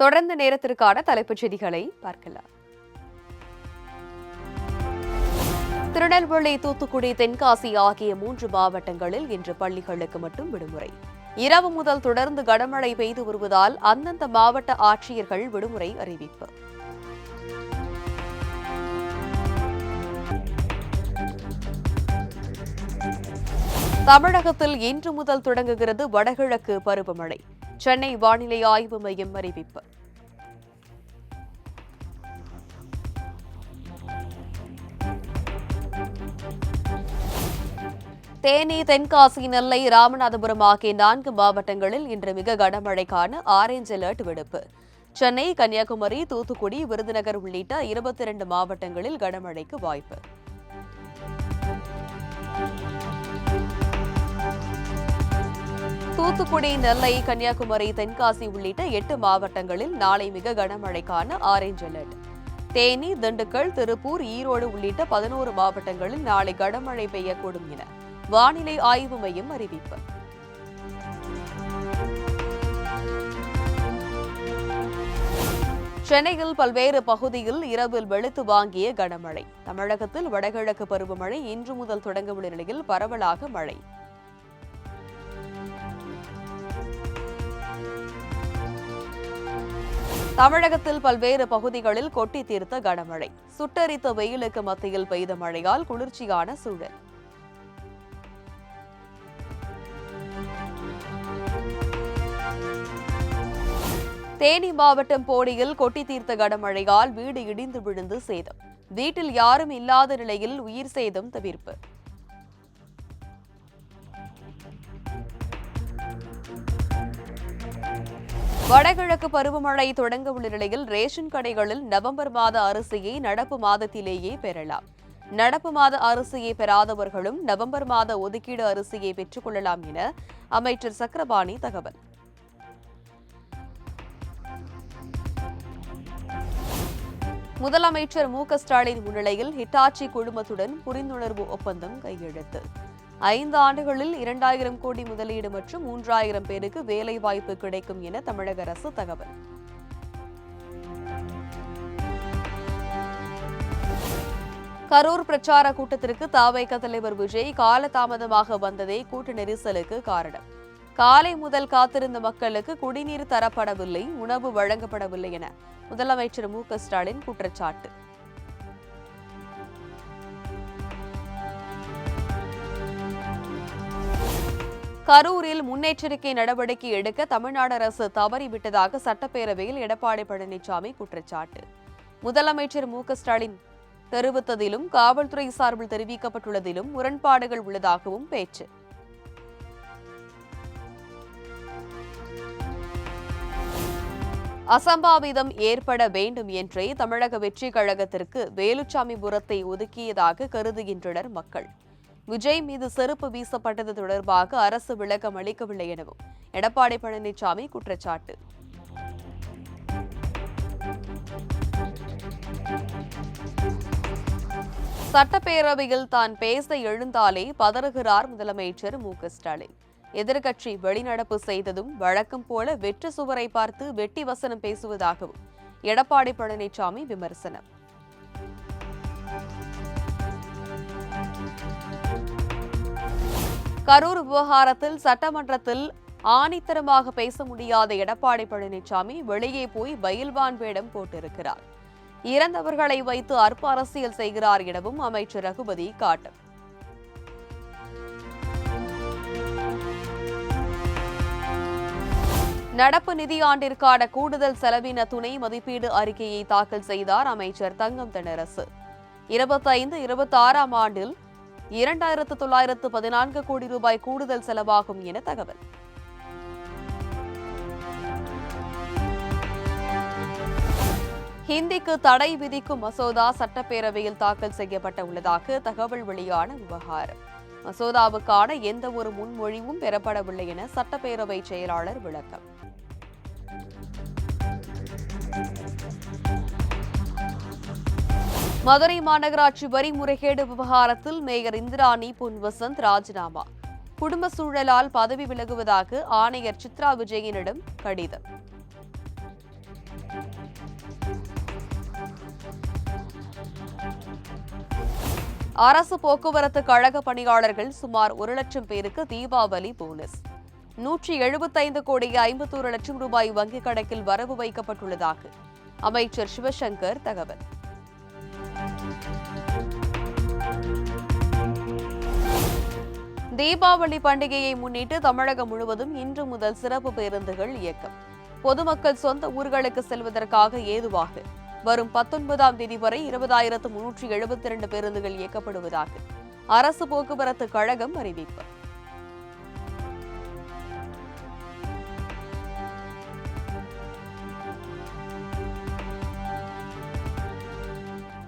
தொடர்ந்து நேரத்திற்கான தலைப்புச் செய்திகளை பார்க்கலாம். திருநெல்வேலி, தூத்துக்குடி, தென்காசி ஆகிய 3 மாவட்டங்களில் இன்று பள்ளிகளுக்கு மட்டும் விடுமுறை. இரவு முதல் தொடர்ந்து கனமழை பெய்து வருவதால் அந்தந்த மாவட்ட ஆட்சியர்கள் விடுமுறை அறிவிப்பு. தமிழகத்தில் இன்று முதல் தொடங்குகிறது வடகிழக்கு பருவமழை. சென்னை வானிலை ஆய்வு மையம் அறிவிப்பு. தேனி, தென்காசி, நெல்லை, ராமநாதபுரம் ஆகிய 4 மாவட்டங்களில் இன்று மிக கனமழைக்கான ஆரஞ்ச் அலர்ட் விடுப்பு. சென்னை, கன்னியாகுமரி, தூத்துக்குடி, விருதுநகர் உள்ளிட்ட 22 மாவட்டங்களில் கனமழைக்கு வாய்ப்பு. தூத்துக்குடி, நெல்லை, கன்னியாகுமரி, தென்காசி உள்ளிட்ட 8 மாவட்டங்களில் நாளை மிக கனமழைக்கான ஆரஞ்ச் அலர்ட். தேனி, திண்டுக்கல், திருப்பூர், ஈரோடு உள்ளிட்ட 11 மாவட்டங்களில் நாளை கனமழை பெய்யக்கூடும் என வானிலை ஆய்வு மையம் அறிவிப்பு. சென்னையில் பல்வேறு பகுதியில் இரவில் வெளுத்து வாங்கிய கனமழை. தமிழகத்தில் வடகிழக்கு பருவமழை இன்று முதல் தொடங்கவுள்ள நிலையில் பரவலாக மழை. தமிழகத்தில் பல்வேறு பகுதிகளில் கொட்டி தீர்த்த கனமழை. சுட்டெரித்த வெயிலுக்கு மத்தியில் பெய்த மழையால் குளிர்ச்சியான சூழல். தேனி மாவட்டம் போடியில் கொட்டி தீர்த்த கனமழையால் வீடு இடிந்து விழுந்து சேதம். வீட்டில் யாரும் இல்லாத நிலையில் உயிர் சேதம் தவிர்ப்பு. வடகிழக்கு பருவமழை தொடங்கவுள்ள நிலையில் ரேஷன் கடைகளில் நவம்பர் மாத அரிசியை நடப்பு மாதத்திலேயே பெறலாம். நடப்பு மாத அரிசியை பெறாதவர்களும் நவம்பர் மாத ஒதுக்கீடு அரிசியை பெற்றுக் கொள்ளலாம் என அமைச்சர் சக்கரபாணி தகவல். முதலமைச்சர் மு.க.ஸ்டாலின் முன்னிலையில் ஹிட்டாச்சி குழுமத்துடன் புரிந்துணர்வு ஒப்பந்தம் கையெழுத்து. 5 ஆண்டுகளில் 2000 கோடி முதலீடு மற்றும் 3000 பேருக்கு வேலைவாய்ப்பு கிடைக்கும் என தமிழக அரசு தகவல். கரூர் பிரச்சார கூட்டத்திற்கு தவேக தலைவர் விஜய் காலதாமதமாக வந்ததே கூட்ட நெரிசலுக்கு காரணம். காலை முதல் காத்திருந்த மக்களுக்கு குடிநீர் தரப்படவில்லை, உணவு வழங்கப்படவில்லை என முதலமைச்சர் மு.க.ஸ்டாலின் குற்றச்சாட்டு. கரூரில் முன்னெச்சரிக்கை நடவடிக்கை எடுக்க தமிழ்நாடு அரசு தவறிவிட்டதாக சட்டப்பேரவையில் எடப்பாடி பழனிசாமி குற்றச்சாட்டு. முதலமைச்சர் மு.க.ஸ்டாலின் தெரிவித்ததிலும் காவல்துறை சார்பில் தெரிவிக்கப்பட்டுள்ளதிலும் முரண்பாடுகள் உள்ளதாகவும் பேச்சு. அசம்பாவிதம் ஏற்பட வேண்டும் என்றே தமிழக வெற்றிக் கழகத்திற்கு வேலுச்சாமிபுரத்தை ஒதுக்கியதாக கருதுகின்றனர் மக்கள். விஜய் மீது செருப்பு வீசப்பட்டது தொடர்பாக அரசு விளக்கம் அளிக்கவில்லை எனவும் எடப்பாடி பழனிசாமி குற்றச்சாட்டு. சட்டப்பேரவையில் தான் பேச எழுந்தாலே பதறுகிறார் முதலமைச்சர் மு.க.ஸ்டாலின். எதிர்க்கட்சி வெளிநடப்பு செய்ததும் வழக்கம் போல வெற்று சுவரை பார்த்து வெட்டி வசனம் பேசுவதாகவும் எடப்பாடி பழனிசாமி விமர்சனம். கரூர் விவகாரத்தில் சட்டமன்றத்தில் ஆணித்தரமாக பேச முடியாத எடப்பாடி பழனிசாமி வெளியே போய் பயில்வான் வேடம் போட்டிருக்கிறார். இறந்தவர்களை வைத்து அற்ப அரசியல் செய்கிறார் எனவும் அமைச்சர் ரகுபதி காட்டும். நடப்பு நிதியாண்டிற்கான கூடுதல் செலவின துணை மதிப்பீடு அறிக்கையை தாக்கல் செய்தார் அமைச்சர் தங்கம் தென்னரசு. 25-26ஆம் ஆண்டில் 2914 கோடி ரூபாய் கூடுதல் செலவாகும் என தகவல். ஹிந்திக்கு தடை விதிக்கும் மசோதா சட்டப்பேரவையில் தாக்கல் செய்யப்பட உள்ளதாக தகவல் வெளியான விவகாரம். மசோதாவுக்கான எந்த ஒரு முன்மொழிவும் பெறப்படவில்லை என சட்டப்பேரவை செயலாளர் விளக்கம். மதுரை மாநகராட்சி வரி முறைகேடு விவகாரத்தில் மேயர் இந்திராணி பொன் வசந்த் ராஜினாமா. குடும்ப சூழலால் பதவி விலகுவதாக ஆணையர் சித்ரா விஜயனிடம் கடிதம். அரசு போக்குவரத்து கழக பணியாளர்கள் சுமார் 1,00,000 பேருக்கு தீபாவளி போனஸ். 175 கோடி 51 லட்சம் ரூபாய் வங்கிக் கணக்கில் வரவு வைக்கப்பட்டுள்ளதாக அமைச்சர் சிவசங்கர் தகவல். தீபாவளி பண்டிகையை முன்னிட்டு தமிழகம் முழுவதும் இன்று முதல் சிறப்பு பேருந்துகள் இயக்கம். பொதுமக்கள் சொந்த ஊர்களுக்கு செல்வதற்காக ஏதுவாக வரும் 19ஆம் தேதி வரை 20,372 பேருந்துகள் இயக்கப்படுவதாக அரசு போக்குவரத்து கழகம் அறிவிப்பு.